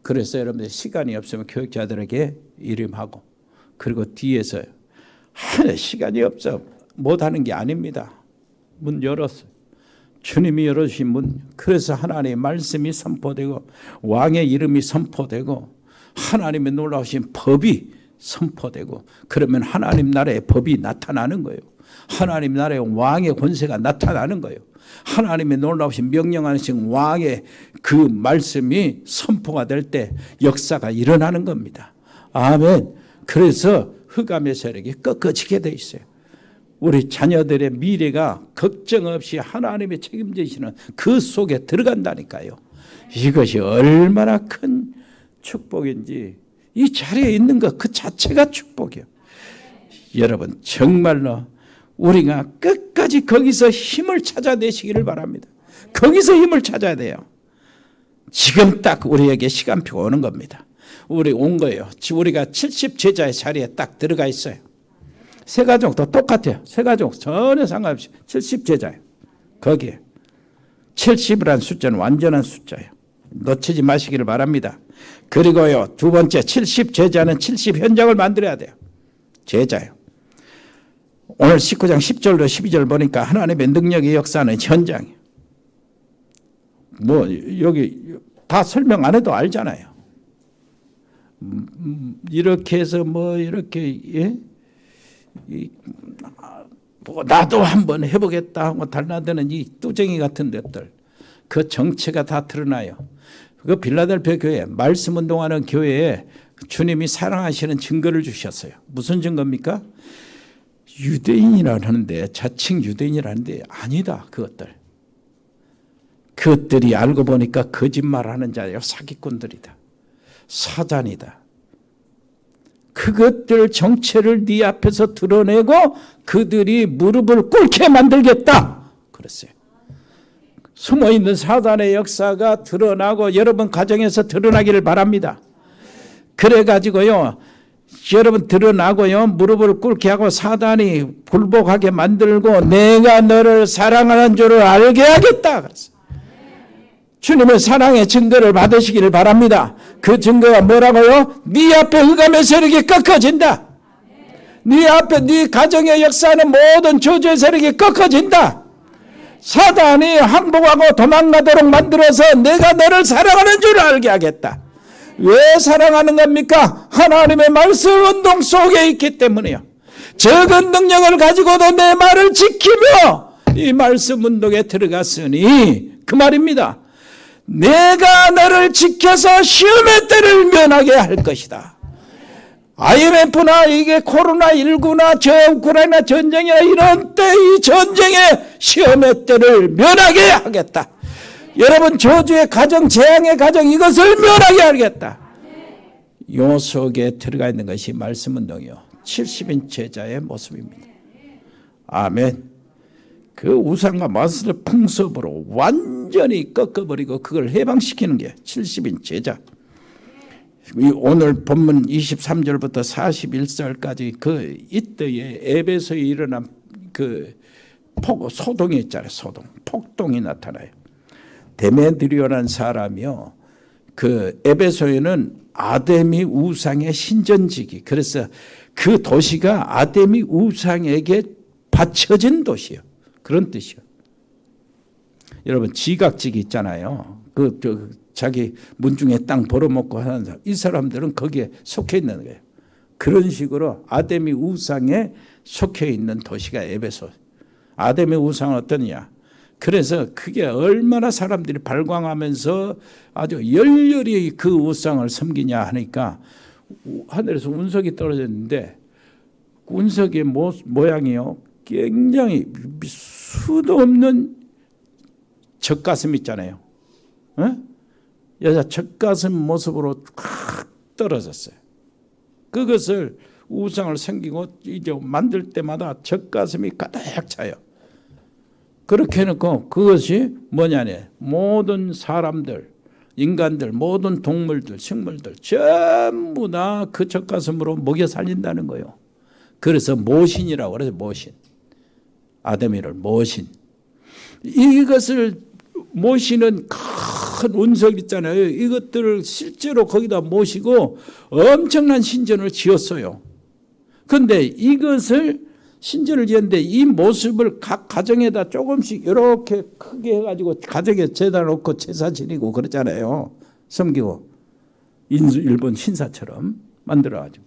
그래서 여러분들 시간이 없으면 교육자들에게 이름하고, 그리고 뒤에서 시간이 없어 못하는 게 아닙니다. 문 열었어요. 주님이 열어주신 문. 그래서 하나님의 말씀이 선포되고, 왕의 이름이 선포되고, 하나님의 놀라우신 법이 선포되고, 그러면 하나님 나라의 법이 나타나는 거예요. 하나님 나라의 왕의 권세가 나타나는 거예요. 하나님의 놀라우신 명령하신 왕의 그 말씀이 선포가 될 때 역사가 일어나는 겁니다. 아멘. 그래서 흑암의 세력이 꺾어지게 돼 있어요. 우리 자녀들의 미래가 걱정 없이 하나님이 책임지시는 그 속에 들어간다니까요. 이것이 얼마나 큰 축복인지 이 자리에 있는 것 그 자체가 축복이에요. 여러분 정말로 우리가 끝까지 거기서 힘을 찾아내시기를 바랍니다. 거기서 힘을 찾아야 돼요. 지금 딱 우리에게 시간표가 오는 겁니다. 우리 온 거예요. 우리가 70제자의 자리에 딱 들어가 있어요. 세 가족도 똑같아요. 세 가족 전혀 상관없이 70제자예요. 거기에 70이라는 숫자는 완전한 숫자예요. 놓치지 마시기를 바랍니다. 그리고요 두 번째 70제자는 70현장을 만들어야 돼요. 제자예요. 오늘 19장 10절로 12절 보니까 하나님의 능력의 역사는 현장이에요. 뭐 여기 다 설명 안 해도 알잖아요. 이렇게 해서 뭐 이렇게 뭐 나도 한번 해보겠다 하고 달라드는 이 뚜쟁이 같은 것들 그 정체가 다 드러나요. 그 빌라델피아 교회 말씀 운동하는 교회에 주님이 사랑하시는 증거를 주셨어요. 무슨 증거입니까? 유대인이라는데 자칭 유대인이라는데 아니다. 그것들이 알고 보니까 거짓말하는 자예요. 사기꾼들이다. 사단이다. 그것들 정체를 네 앞에서 드러내고 그들이 무릎을 꿇게 만들겠다. 그랬어요. 숨어있는 사단의 역사가 드러나고 여러분 가정에서 드러나기를 바랍니다. 그래가지고요. 여러분 드러나고요. 무릎을 꿇게 하고 사단이 굴복하게 만들고 내가 너를 사랑하는 줄을 알게 하겠다. 그랬어요. 주님의 사랑의 증거를 받으시기를 바랍니다. 그 증거가 뭐라고요? 네 앞에 흑암의 세력이 꺾어진다. 네 앞에 네 가정의 역사하는 모든 저주의 세력이 꺾어진다. 사단이 항복하고 도망가도록 만들어서 내가 너를 사랑하는 줄 알게 하겠다. 왜 사랑하는 겁니까? 하나님의 말씀 운동 속에 있기 때문이요. 적은 능력을 가지고도 내 말을 지키며 이 말씀 운동에 들어갔으니 그 말입니다. 내가 너를 지켜서 시험의 때를 면하게 할 것이다. IMF나 이게 코로나19나 저 우크라이나 전쟁이나 이런 때 이 전쟁의 시험의 때를 면하게 하겠다. 여러분 저주의 가정, 재앙의 가정 이것을 면하게 하겠다. 요 속에 들어가 있는 것이 말씀 운동이요. 70인 제자의 모습입니다. 아멘. 그 우상과 마술의 풍습으로 완전히 꺾어버리고 그걸 해방시키는 게 70인 제자. 오늘 본문 23절부터 41절까지 그 이때에 에베소에 일어난 그 소동이 있잖아요. 소동, 폭동이 나타나요. 데메드리오라는 사람이요. 그 에베소에는 아데미 우상의 신전지기. 그래서 그 도시가 아데미 우상에게 바쳐진 도시요. 그런 뜻이요. 여러분 지각지기 있잖아요. 자기 문중에 땅 벌어먹고 하는 사람. 이 사람들은 거기에 속해 있는 거예요. 그런 식으로 아데미 우상에 속해 있는 도시가 에베소. 아데미 우상은 어떠냐? 그래서 그게 얼마나 사람들이 발광하면서 아주 열렬히 그 우상을 섬기냐 하니까 하늘에서 운석이 떨어졌는데 운석의 모양이요. 굉장히 수도 없는 젖가슴 있잖아요. 여자 젖가슴 모습으로 확 떨어졌어요. 그것을 우상을 섬기고 이제 만들 때마다 젖가슴이 가득 차요. 그렇게 해놓고 그것이 뭐냐네. 모든 사람들, 인간들, 모든 동물들, 식물들 전부 다 그 젖가슴으로 먹여 살린다는 거예요. 그래서 모신이라고 그래서 모신. 아데미를 모신. 이것을 모시는 큰 운석 있잖아요. 이것들을 실제로 거기다 모시고 엄청난 신전을 지었어요. 그런데 이것을 신전을 지었는데 이 모습을 각 가정에다 조금씩 이렇게 크게 해가지고 가정에 제다 놓고 제사 지내고 그러잖아요. 섬기고 일본 신사처럼 만들어가지고.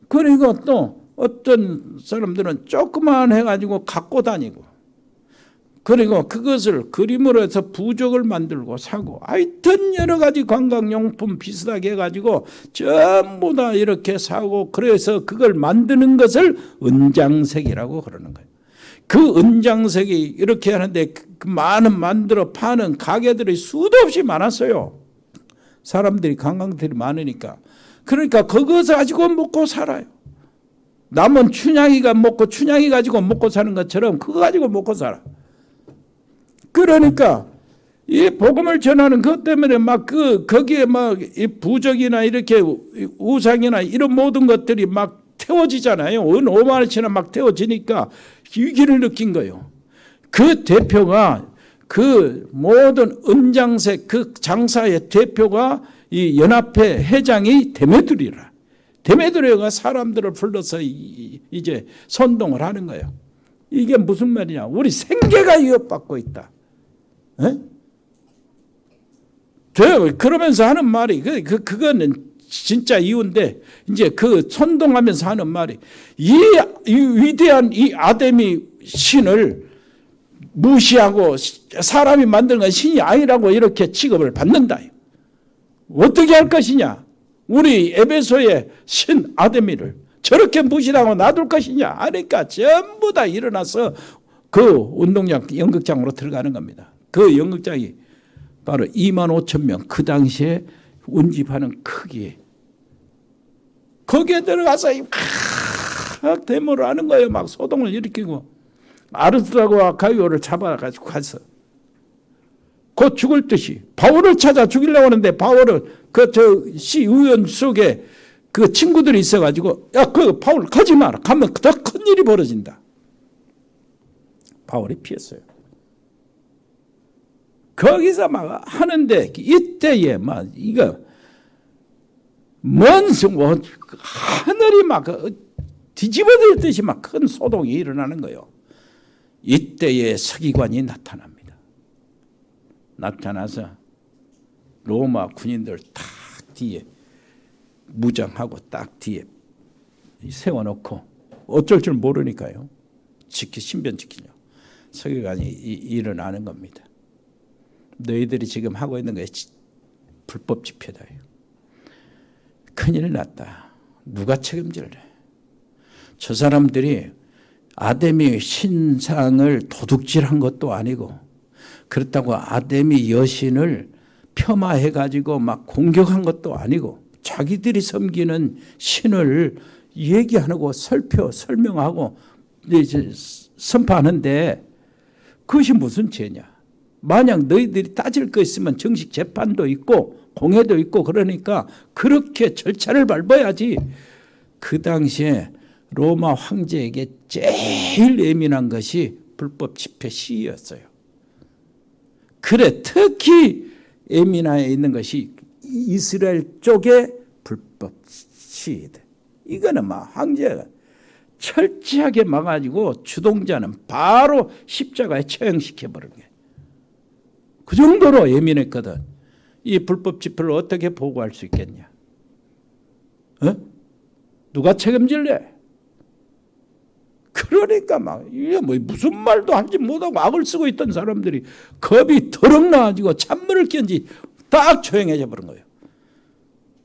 그리고 또 어떤 사람들은 조그만 해가지고 갖고 다니고 그리고 그것을 그림으로 해서 부적을 만들고 사고 하여튼 여러 가지 관광용품 비슷하게 해가지고 전부 다 이렇게 사고 그래서 그걸 만드는 것을 은장색이라고 그러는 거예요. 그 은장색이 이렇게 하는데 그 많은 만들어 파는 가게들이 수도 없이 많았어요. 사람들이 관광들이 많으니까. 그러니까 그것을 가지고 먹고 살아요. 남은 춘향이가 먹고 춘향이 가지고 먹고 사는 것처럼 그거 가지고 먹고 살아. 그러니까 이 복음을 전하는 것 때문에 막 거기에 막 이 부적이나 이렇게 우상이나 이런 모든 것들이 막 태워지잖아요. 은 5만 원치나 막 태워지니까 위기를 느낀 거예요. 그 대표가 그 모든 은장색 그 장사의 대표가 이 연합회 회장이 데메드리라. 데메드리가 사람들을 불러서 이제 선동을 하는 거예요. 이게 무슨 말이냐? 우리 생계가 위협받고 있다. 에? 그러면서 하는 말이 그거는 진짜 이유인데 이제 그 선동하면서 하는 말이 이 위대한 이 아데미 신을 무시하고 사람이 만든 건 신이 아니라고 이렇게 취급을 받는다. 어떻게 할 것이냐? 우리 에베소의 신 아데미를 저렇게 무시하고 놔둘 것이냐? 하니까 전부 다 일어나서 그 운동장 연극장으로 들어가는 겁니다. 그 연극장이 바로 2만 5천 명 그 당시에 운집하는 크기 거기에 들어가서 막 데모를 하는 거예요. 막 소동을 일으키고 아르스라고와 가이오를 잡아가지고 가서 곧 죽을 듯이 바울을 찾아 죽이려고 하는데 바울은 그 시의원 속에 그 친구들이 있어가지고 야 그 바울 가지 마라. 가면 더 큰 일이 벌어진다. 바울이 피했어요. 거기서 막 하는데 이때에 막 이거 하늘이 막 뒤집어질 듯이 막 큰 소동이 일어나는 거예요. 이때에 서기관이 나타납니다. 나타나서 로마 군인들 딱 뒤에 무장하고 딱 뒤에 세워놓고 어쩔 줄 모르니까요. 신변 지키려고 서기관이 일어나는 겁니다. 너희들이 지금 하고 있는 게 불법 집회다. 큰일 났다. 누가 책임질래? 저 사람들이 아데미 신상을 도둑질한 것도 아니고 그렇다고 아데미 여신을 폄하해가지고 막 공격한 것도 아니고 자기들이 섬기는 신을 얘기하고 설명하고 이제 선포하는데 그것이 무슨 죄냐? 만약 너희들이 따질 거 있으면 정식 재판도 있고 공회도 있고 그러니까 그렇게 절차를 밟아야지. 그 당시에 로마 황제에게 제일 예민한 것이 불법 집회 시위였어요. 그래 특히 예민해 있는 것이 이스라엘 쪽의 불법 시위들. 이거는 막 황제가 철저하게 막아가지고 주동자는 바로 십자가에 처형시켜버린 거예요. 그 정도로 예민했거든. 이 불법 집회를 어떻게 보고할 수 있겠냐? 누가 책임질래? 그러니까 막 이게 뭐 무슨 말도 하지 못하고 악을 쓰고 있던 사람들이 겁이 더럭 나가지고 찬물을 끼얹지 딱 조용해져 버린 거예요.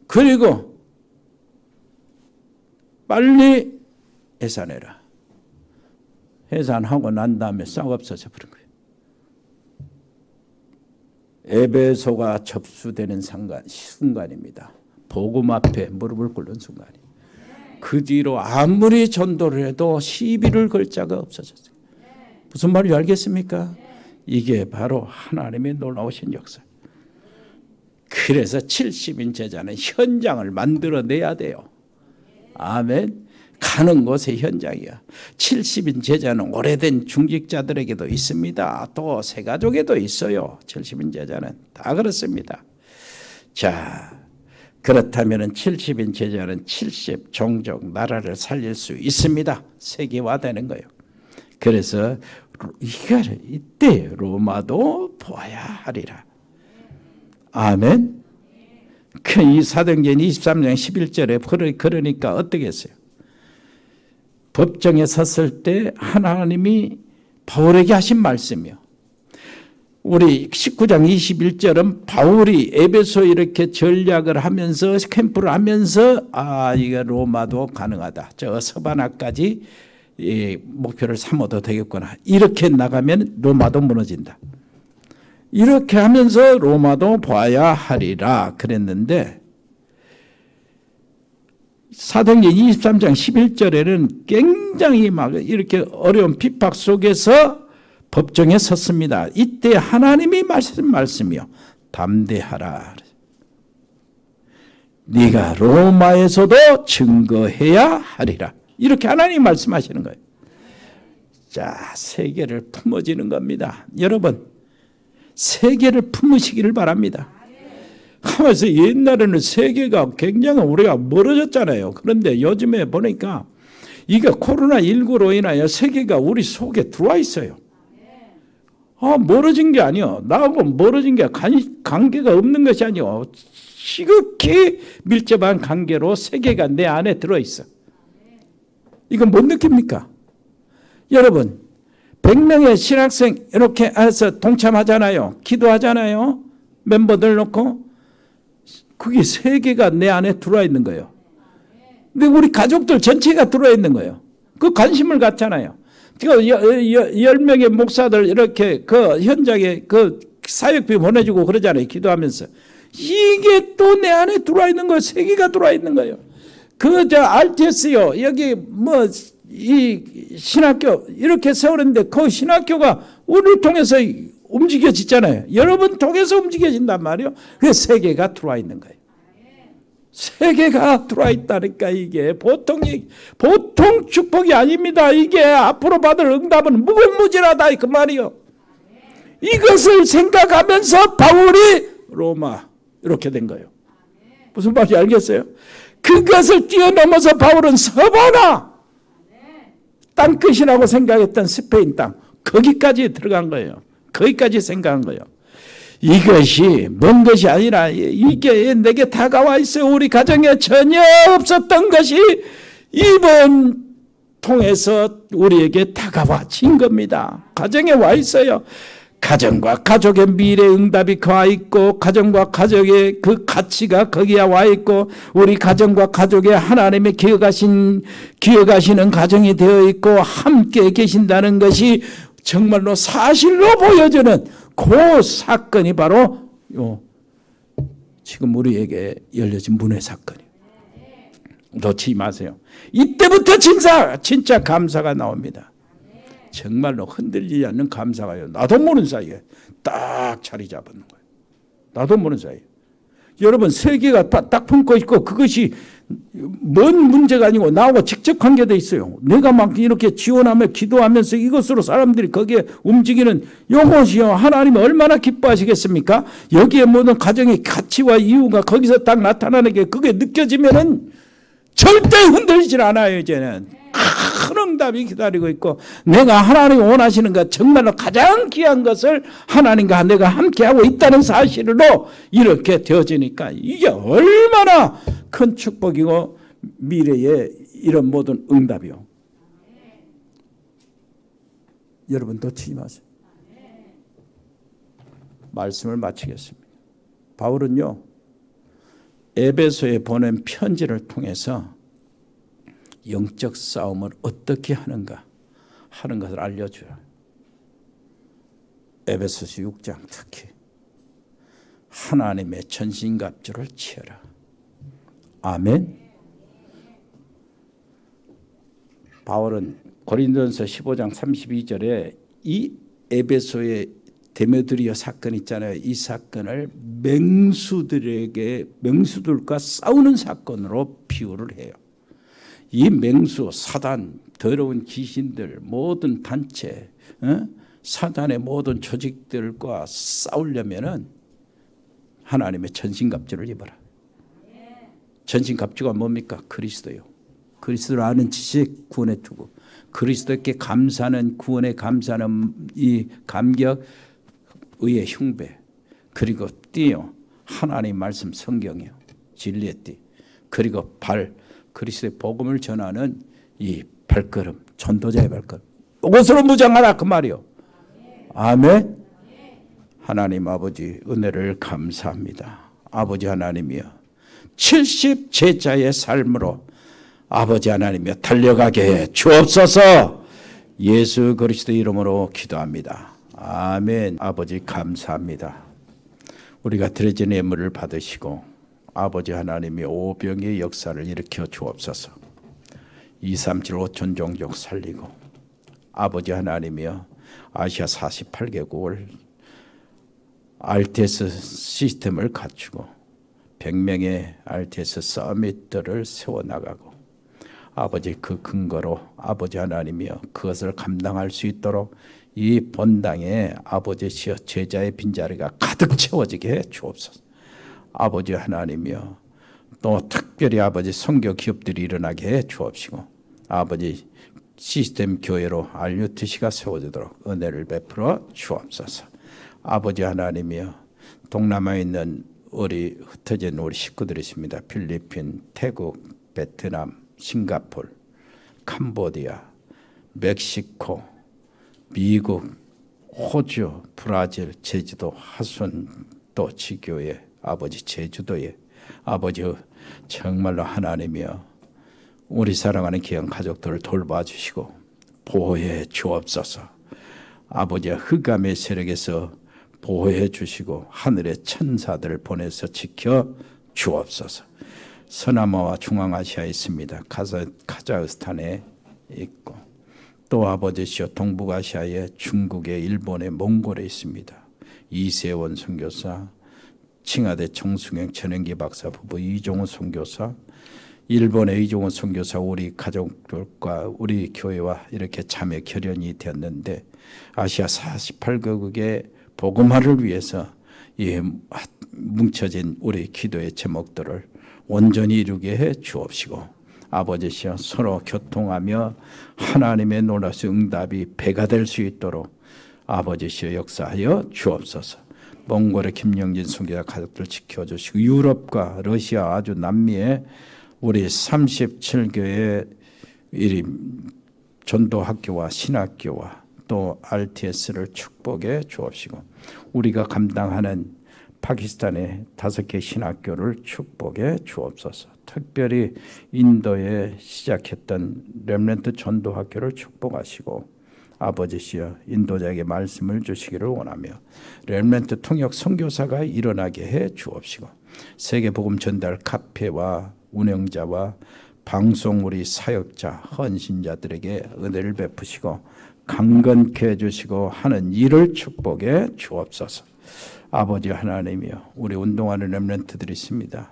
그리고 빨리 해산해라. 해산하고 난 다음에 싹 없어져 버린 거예요. 에베소가 접수되는 순간입니다. 복음 앞에 무릎을 꿇는 순간이. 그 뒤로 아무리 전도를 해도 시비를 걸 자가 없어졌어요. 무슨 말인지 알겠습니까? 이게 바로 하나님의 놀라우신 역사. 그래서 70인 제자는 현장을 만들어내야 돼요. 아멘. 가는 곳의 현장이야. 70인 제자는 오래된 중직자들에게도 있습니다. 또 새가족에도 있어요. 70인 제자는 다 그렇습니다. 자, 그렇다면 70인 제자는 70 종족 나라를 살릴 수 있습니다. 세계화되는 거예요. 그래서 이때 로마도 보아야 하리라. 아멘. 이 사도행전 23장 11절에 그러니까 어떻게 했어요? 법정에 섰을 때 하나님이 바울에게 하신 말씀이요. 우리 19장 21절은 바울이 에베소 이렇게 전략을 하면서 캠프를 하면서 이게 로마도 가능하다. 저 서바나까지 목표를 삼아도 되겠구나. 이렇게 나가면 로마도 무너진다. 이렇게 하면서 로마도 봐야 하리라 그랬는데 사도행전 23장 11절에는 굉장히 막 이렇게 어려운 핍박 속에서 법정에 섰습니다. 이때 하나님이 말씀이요. 담대하라. 네가 로마에서도 증거해야 하리라. 이렇게 하나님이 말씀하시는 거예요. 자, 세계를 품어지는 겁니다. 여러분, 세계를 품으시기를 바랍니다. 하면서 옛날에는 세계가 굉장히 우리가 멀어졌잖아요. 그런데 요즘에 보니까 이게 코로나19로 인하여 세계가 우리 속에 들어와 있어요. 멀어진 게 아니요. 나하고 멀어진 게 관계가 없는 것이 아니요. 지극히 밀접한 관계로 세계가 내 안에 들어있어. 이건 못 느낍니까? 여러분, 100명의 신학생 이렇게 해서 동참하잖아요. 기도하잖아요. 멤버들 놓고. 그게 세계가 내 안에 들어와 있는 거예요. 근데 우리 가족들 전체가 들어와 있는 거예요. 그 관심을 갖잖아요. 지금 10명의 목사들 이렇게 그 현장에 그 사역비 보내주고 그러잖아요. 기도하면서. 이게 또 내 안에 들어와 있는 거예요. 세계가 들어와 있는 거예요. RTS요. 여기 이 신학교 이렇게 세우는데 그 신학교가 우리를 통해서 움직여지잖아요. 여러분 통해서 움직여진단 말이에요. 그래서 세계가 들어와 있는 거예요. 세계가 들어와 있다니까 이게 보통 축복이 아닙니다. 이게 앞으로 받을 응답은 무궁무진하다 그 말이요. 이것을 생각하면서 바울이 로마 이렇게 된 거예요. 무슨 말인지 알겠어요? 그것을 뛰어넘어서 바울은 서바나 땅끝이라고 생각했던 스페인 땅 거기까지 들어간 거예요. 거기까지 생각한 거예요. 이것이 먼 것이 아니라 이게 내게 다가와 있어요. 우리 가정에 전혀 없었던 것이 이번 통해서 우리에게 다가와진 겁니다. 가정에 와 있어요. 가정과 가족의 미래 응답이 가 있고 가정과 가족의 그 가치가 거기에 와 있고 우리 가정과 가족의 하나님의 기억하시는 가정이 되어 있고 함께 계신다는 것이 정말로 사실로 보여지는 그 사건이 바로 지금 우리에게 열려진 문의 사건이에요. 놓치지 마세요. 이때부터 진짜 감사가 나옵니다. 정말로 흔들리지 않는 감사가요. 나도 모르는 사이에 딱 자리 잡는 거예요. 나도 모르는 사이에. 여러분 세계가 딱 품고 있고 그것이 먼 문제가 아니고 나하고 직접 관계되어 있어요. 내가 막 이렇게 지원하며 기도하면서 이것으로 사람들이 거기에 움직이는 이것이요. 하나님이 얼마나 기뻐하시겠습니까? 여기에 모든 가정의 가치와 이유가 거기서 딱 나타나는 게 그게 느껴지면은 절대 흔들리질 않아요. 이제는 큰 응답이 기다리고 있고 내가 하나님이 원하시는 것 정말로 가장 귀한 것을 하나님과 내가 함께하고 있다는 사실로 이렇게 되어지니까 이게 얼마나 큰 축복이고 미래의 이런 모든 응답이요. 여러분 놓치지 마세요. 말씀을 마치겠습니다. 바울은요 에베소에 보낸 편지를 통해서 영적 싸움을 어떻게 하는가 하는 것을 알려줘요. 에베소서 6장 특히 하나님의 전신갑주를 취하라. 아멘. 바울은 고린도전서 15장 32절에 이 에베소의 데메드리오 사건 있잖아요. 이 사건을 맹수들과 싸우는 사건으로 비유를 해요. 이 맹수, 사단, 더러운 귀신들, 모든 단체, 사단의 모든 조직들과 싸우려면은 하나님의 전신갑주를 입어라. 전신갑주가 뭡니까? 그리스도요. 그리스도를 아는 지식, 구원의 투구. 그리스도께 감사하는 구원에 감사하는 이 감격, 의의 흉배. 그리고 띠요. 하나님 말씀 성경이요. 진리의 띠. 그리고 발. 그리스도의 복음을 전하는 이 발걸음, 전도자의 발걸음. 이것으로 무장하라 그 말이요. 아멘. 하나님 아버지 은혜를 감사합니다. 아버지 하나님이여 70 제자의 삶으로 아버지 하나님이여 달려가게 해 주옵소서. 예수 그리스도 이름으로 기도합니다. 아멘. 아버지 감사합니다. 우리가 드려진 예물을 받으시고 아버지 하나님이 오병의 역사를 일으켜 주옵소서. 237 5천 종족 살리고 아버지 하나님이여 아시아 48개국을 RTS 시스템을 갖추고 100명의 RTS 서밋들을 세워나가고 아버지 그 근거로 아버지 하나님이여 그것을 감당할 수 있도록 이 본당에 아버지시여 제자의 빈자리가 가득 채워지게 해 주옵소서. 아버지 하나님이여 또 특별히 아버지 선교 기업들이 일어나게 해 주옵시고 아버지 시스템 교회로 RUTC가 세워지도록 은혜를 베풀어 주옵소서. 아버지 하나님이여 동남아에 있는 우리 흩어진 우리 식구들이 있습니다. 필리핀, 태국, 베트남, 싱가포르, 캄보디아, 멕시코, 미국, 호주, 브라질, 제주도, 하순 또 지교회 아버지 제주도에 아버지 정말로 하나님이여 우리 사랑하는 귀한 가족들을 돌봐주시고 보호해 주옵소서. 아버지 흑암의 세력에서 보호해 주시고 하늘의 천사들을 보내서 지켜 주옵소서. 서남아와 중앙아시아에 있습니다. 카자흐스탄에 있고 또 아버지시여 동북아시아에 중국에 일본에 몽골에 있습니다. 이세원 선교사, 칭하대 정승영 전행기 박사 부부 이종훈 선교사, 일본의 이종훈 선교사 우리 가족들과 우리 교회와 이렇게 자매 결연이 되었는데 아시아 48개국의 복음화를 위해서 이 뭉쳐진 우리 기도의 제목들을 온전히 이루게 해 주옵시고 아버지시여 서로 교통하며 하나님의 놀라운 응답이 배가 될 수 있도록 아버지시여 역사하여 주옵소서. 몽골의 김영진 선교사 가족들 지켜주시고 유럽과 러시아 아주 남미에 우리 37교회 전도학교와 신학교와 또 RTS를 축복해 주옵시고 우리가 감당하는 파키스탄의 5개 신학교를 축복해 주옵소서. 특별히 인도에 시작했던 렘넌트 전도학교를 축복하시고 아버지시여 인도자에게 말씀을 주시기를 원하며 렘넌트 통역 선교사가 일어나게 해 주옵시고 세계복음 전달 카페와 운영자와 방송 우리 사역자 헌신자들에게 은혜를 베푸시고 강건케 해주시고 하는 일을 축복해 주옵소서. 아버지 하나님이여 우리 운동하는 렘넌트들이 있습니다.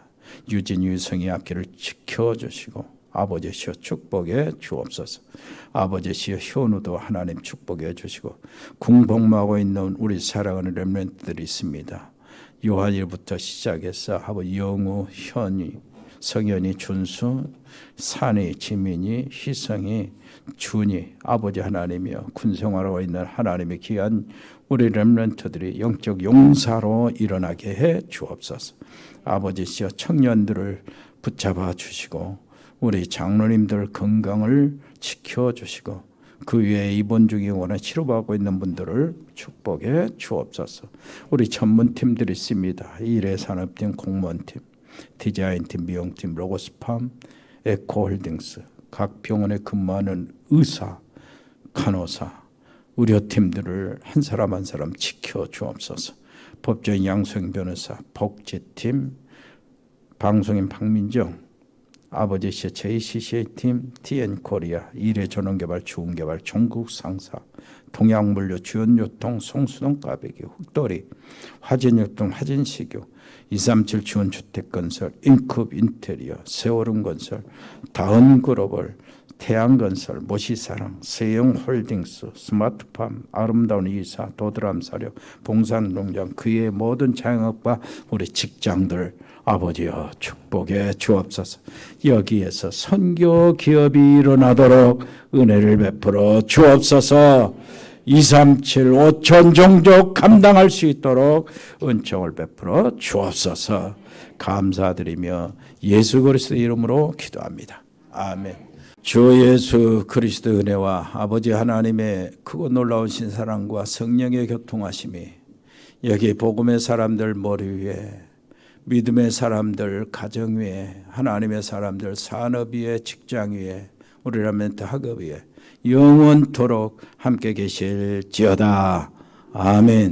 유진 유성이 앞길을 지켜주시고 아버지시여 축복해 주옵소서. 아버지시여 현우도 하나님 축복해 주시고 궁복마하고 있는 우리 사랑하는 렘넌트들이 있습니다. 요한일부터 시작해서 아버지 영우, 현이, 성현이, 준수, 산이, 지민이, 희성이, 준이 아버지 하나님이여 군생활하고 있는 하나님의 귀한 우리 렘넌트들이 영적 용사로 일어나게 해 주옵소서. 아버지시여 청년들을 붙잡아 주시고 우리 장로님들 건강을 지켜주시고 그 외에 입원 중이거나 치료받고 있는 분들을 축복해 주옵소서. 우리 전문팀들이 있습니다. 일회산업팀, 공무원팀, 디자인팀, 미용팀, 로고스팜, 에코홀딩스, 각 병원에 근무하는 의사, 간호사, 의료팀들을 한 사람 한 사람 지켜주옵소서. 법조인 양소영 변호사, 복지팀, 방송인 박민정, 아버지시여 JCCA팀, TN코리아, 일회전원개발, 주운개발, 종국상사, 동양물류, 주연유통, 송수동, 까베기, 흑돌이, 화진유통, 화진식유, 237 주원주택건설, 인컵 인테리어, 세월은건설, 다은글로벌, 태양건설, 모시사랑, 세영홀딩스, 스마트팜, 아름다운 이사, 도드람사료, 봉산농장, 그의 모든 자영업과 우리 직장들 아버지여 축복해 주옵소서. 여기에서 선교 기업이 일어나도록 은혜를 베풀어 주옵소서. 237 5천 종족 감당할 수 있도록 은총을 베풀어 주옵소서. 감사드리며 예수 그리스도 이름으로 기도합니다. 아멘. 주 예수 그리스도 은혜와 아버지 하나님의 크고 놀라우신 사랑과 성령의 교통하심이 여기 복음의 사람들 머리 위에, 믿음의 사람들 가정 위에, 하나님의 사람들 산업 위에, 직장 위에, 우리 렘넌트 학업 위에 영원토록 함께 계실지어다. 아멘.